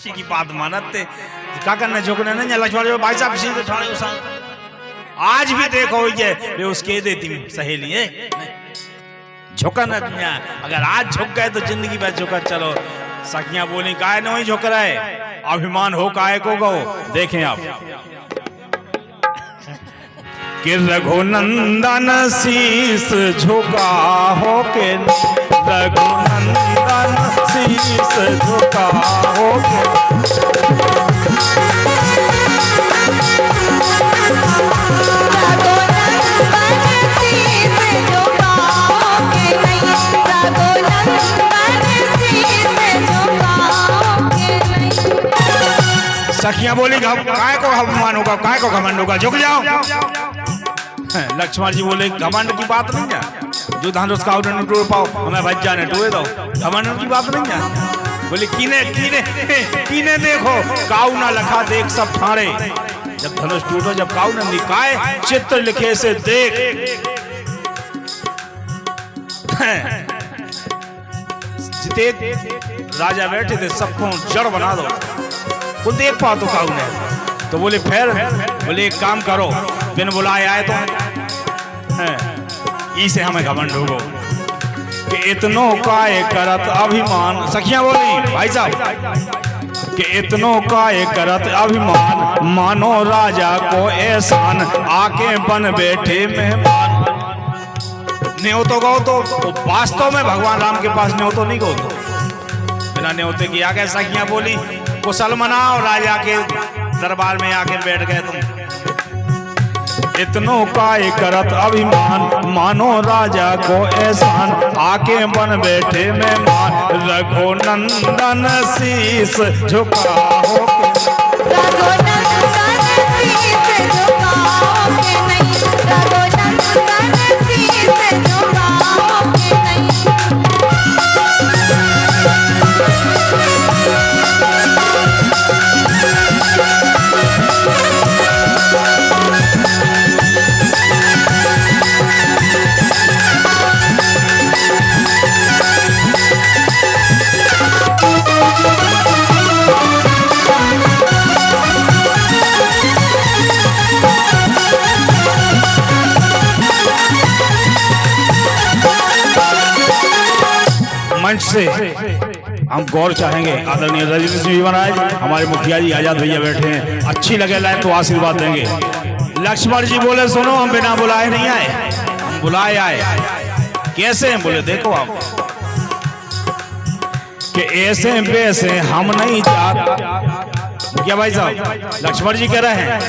की बात मानते क्या करना झुकने नहीं लक्ष्मण भाई साहब सीधे ठाणे उसा आज भी देखो ये वे उसके देती सहेली है झुकन अगर आज झुक गए तो जिंदगी भर झुका चलो सखियां बोली काय नहीं झुक रहे अभिमान हो काय को गो देखें आप कि रघुनंदन शीस झुका हो के रघुनंदन शीस झुका हो के सखियां बोली काय को अभिमान होगा काय को घमंड होगा झुक जाओ लक्ष्मण जी बोले घमंड की बात नहीं है जो धनुष का उड़न टूट पाओ हमें भज्जा ने टूए दो घमंड की बात नहीं है बोले कीने कीने कीने देखो काऊ ना लखा देख सब ठाणे जब धनुष टूटो जब काऊ ने निकाय चित्र लिखे से देख जिते राजा बैठे थे सबको जड़ बना दो वो देख पाओ तो काऊ ने तो बोले फिर बोले एक काम करो बिन बुलाए आए तो इसे हमें घमंड होगो कि इतनो काय करत अभिमान सखियां बोली भाई साहब कि इतनो काय करत अभिमान मानो राजा को एहसान आके बन बैठे मेहमान न्योतो गो तो वास्तव में भगवान राम के पास न्योतो नहीं गो तो बिना न्योते की आगे सखियां बोली कुशल मनाओ राजा के दरबार में आके बैठ गए तुम इतनो काय करत अभिमान मानो राजा को एहसान आके बन बैठे मेहमान रघुनंदन शीस झुका हो रघुनंदन शीस झुका के नहीं रघुनंदन शीस झुका के नहीं मंच से हम गौर चाहेंगे आदरणीय रजनीश जी महाराज हमारे मुखिया जी आजाद भैया बैठे हैं अच्छी लगे लाए तो आशीर्वाद देंगे लक्ष्मण जी बोले सुनो हम बिना बुलाए नहीं आए हम बुलाए आए कैसे हैं बोले देखो आप कि ऐसे वैसे हम नहीं चाहते क्या भाई साहब लक्ष्मण जी कह रहे हैं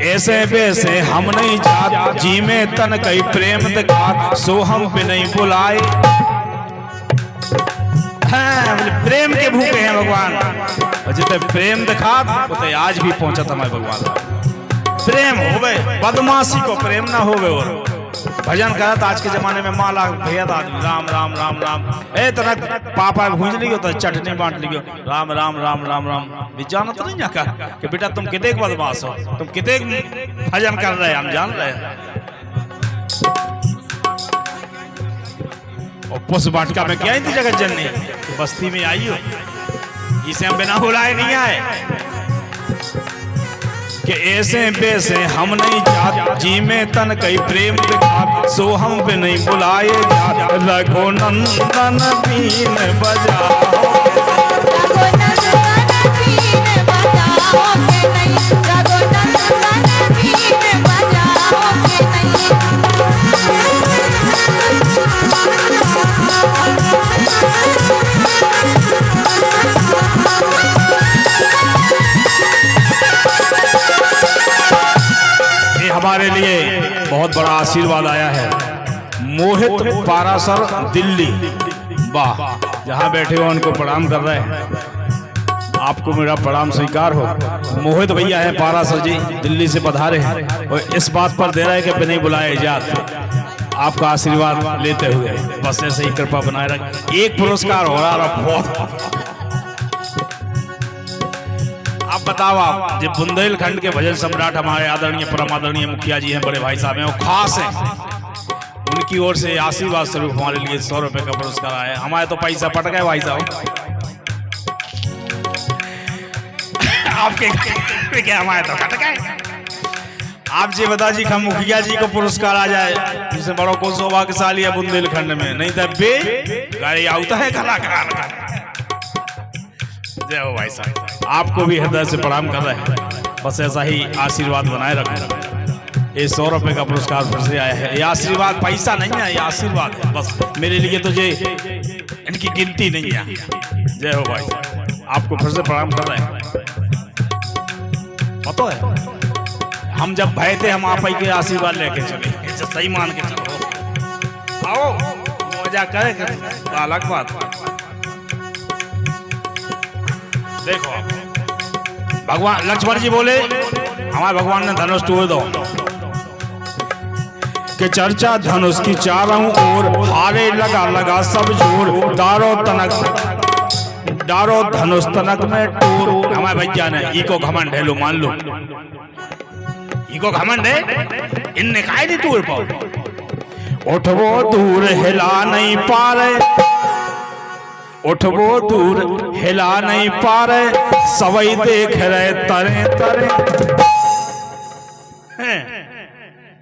ऐसे वैसे हम नहीं चाहते जी में तन कई प्रेम दिखा सो हम पे नहीं बुलाए हाँ, प्रेम के भूखे हैं भगवान जितने प्रेम दिखा उतने आज भी पहुंचा था हमारे भगवान प्रेम हो गए बदमाशी को प्रेम ना हो गए और भजन करत आज के जमाने में माला भैया आदमी राम राम राम राम ए तना पापा भूंज लियो तो चटनी बांट लियो राम राम राम राम राम जानत नहीं ना कि बेटा तुम कितने बदमाश हो तुम कितने भजन कर रहे हैं हम जान रहे हैं और पुष्प वाटिका में क्या थी जगत जननी बस्ती में आई हो इसे हम बिना बुलाए नहीं आए कि ऐसे वैसे हम नहीं जात जी में तन कई प्रेम दिखा सो हम पे नहीं बुलाए जात रघुनंदन बीन बजाओ रघुनंदन बीन बजाओ के नहीं रघुनंदन बीन बजाओ के नहीं हमारे लिए बहुत बड़ा आशीर्वाद आया है मोहित पारासर दिल्ली वाह जहां बैठे हो उनको प्रणाम कर रहे हैं आपको मेरा प्रणाम स्वीकार हो मोहित भैया है पारासर जी दिल्ली से पधारे हैं और इस बात पर दे रहे हैं कि नहीं बुलाए जात आपका आशीर्वाद लेते हुए बस ऐसे ही कृपा बनाए रख एक पुरस्कार हो रहा बहुत आप बताओ आप जो बुंदेलखंड के भजन सम्राट हमारे आदरणीय परम आदरणीय मुखिया जी हैं बड़े भाई साहब हैं वो खास हैं उनकी ओर से आशीर्वाद स्वरूप हमारे लिए 100 रुपए का पुरस्कार आया हमारे तो पैसा पट गए भाई साहब आपके क्या हमारे तो कट गए। आप जी बता जी का मुखिया जी को पुरस्कार आ जाए जिसे बड़ों को सौभाग्यशाली है बुंदेलखंड में, नहीं तो बे गाड़ी आता है कलाकार का। जय हो भाई साहब, आपको भी हृदय से प्रणाम कर रहे हैं। बस ऐसा ही आशीर्वाद बनाए रखो। ये 100 रुपए का पुरस्कार फिर से आया है। ये आशीर्वाद पैसा नहीं है, ये आशीर्वाद है बस मेरे लिए, तो ये इनकी गिनती नहीं है। जय हो भाई साहब, आपको फिर से प्रणाम कर रहे हैं। पता है हम जब भय थे हम आप ही के आशीर्वाद लेके चले, सही मान के चलो। आओ मजा करे अलग बात। देखो भगवान लक्ष्मण जी बोले हमारे भगवान ने धनुष तोड़ दो कि चर्चा धनुष की चारों ओर, हारे लगा लगा सब जोर, डारो धनुष तनक में टूर। हमारे भैया ने इको घमंड है, लो मान लो इको घमंड है, इनने काहे नहीं तोड़ पाओ। उठवो दूर हिला नहीं पा रहे, उठवो दूर हिला नहीं पा रहे, सवई देख रहे तरे तरे।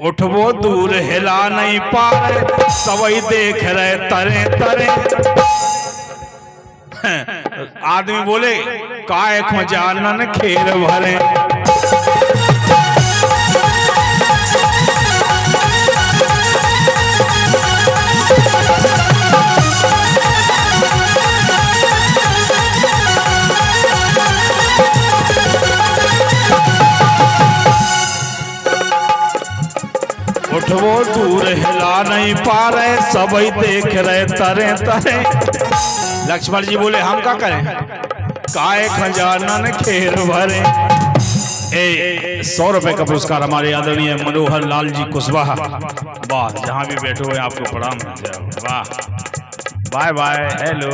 उठवो दूर हिला नहीं पा रहे, सवई देख रहे तरे तरे। आदमी बोले काय खजानन खेर भरे। उठवो दूर हिला नहीं पा रहे, सबई देख रहे तरे तरे। लक्ष्मण जी बोले हम क्या करें, काय खजानन खेर भरे। 100 रुपए का पुरस्कार हमारे आदरणीय मनोहर लाल जी कुशवाहा, वाह जहां भी बैठे हुए आपको प्रणाम। वाह बाय बाय हेलो।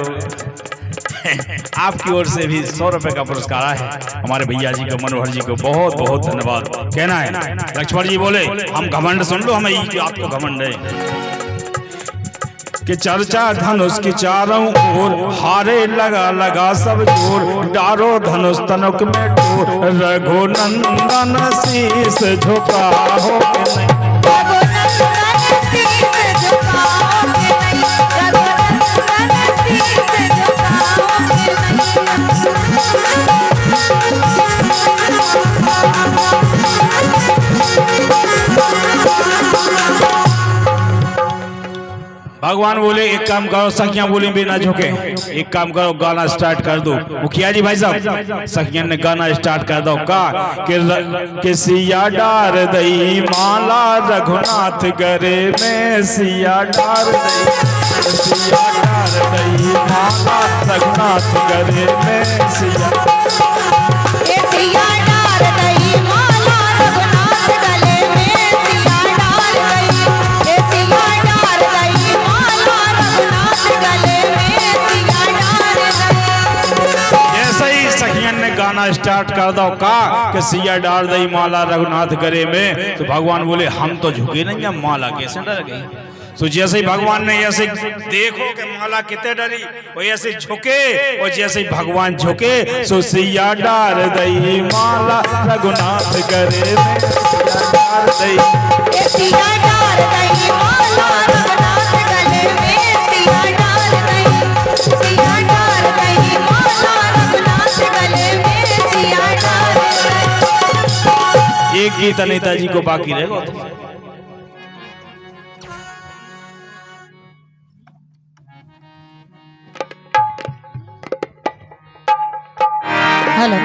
आपकी ओर से भी 100 रुपए का पुरस्कार है हमारे भैया जी को, मनोहर जी को बहुत बहुत धन्यवाद कहना है। लक्ष्मण जी बोले हम घमंड सुन लो, हमें आपको घमंड है कि चर्चा धनुष की चारों ओर, हारे लगा लगा सब जोर, डारो धनुष तनक में टूर। रघुनंदन शीस झुका हो के भगवान बोले एक काम करो, सखियां बोली भी ना झुके, एक काम करो गाना स्टार्ट कर दो। मुखिया जी भाई साहब सखियां ने गाना स्टार्ट कर दो का कि सिया डार दई माला रघुनाथ गरे में, सिया डार दई माला रघुनाथ गरे में, सिया डार दई माला रघुनाथ गले में, सिया डार दई, सिया डार दई माला रघुनाथ गले में, सिया डार दई। जैसे ही सखियन ने गाना स्टार्ट कर दो का कि सिया डाल दई माला रघुनाथ गरे में, तो भगवान बोले हम तो झुके नहीं, माला कैसे डर गई। तो जैसे ही भगवान ने ऐसे देखो कि माला कितने डरी, वो ऐसे झुके, और जैसे ही भगवान झुके सो सिया डार दई माला रघुनाथ गरे में, सिया डार दई माला रघुनाथ गले में, सिया डार दई, सिया डार दई माला रघुनाथ गले में, सिया डार दई। एक गीत अनीता जी को बाकी रहेगा। हेलो।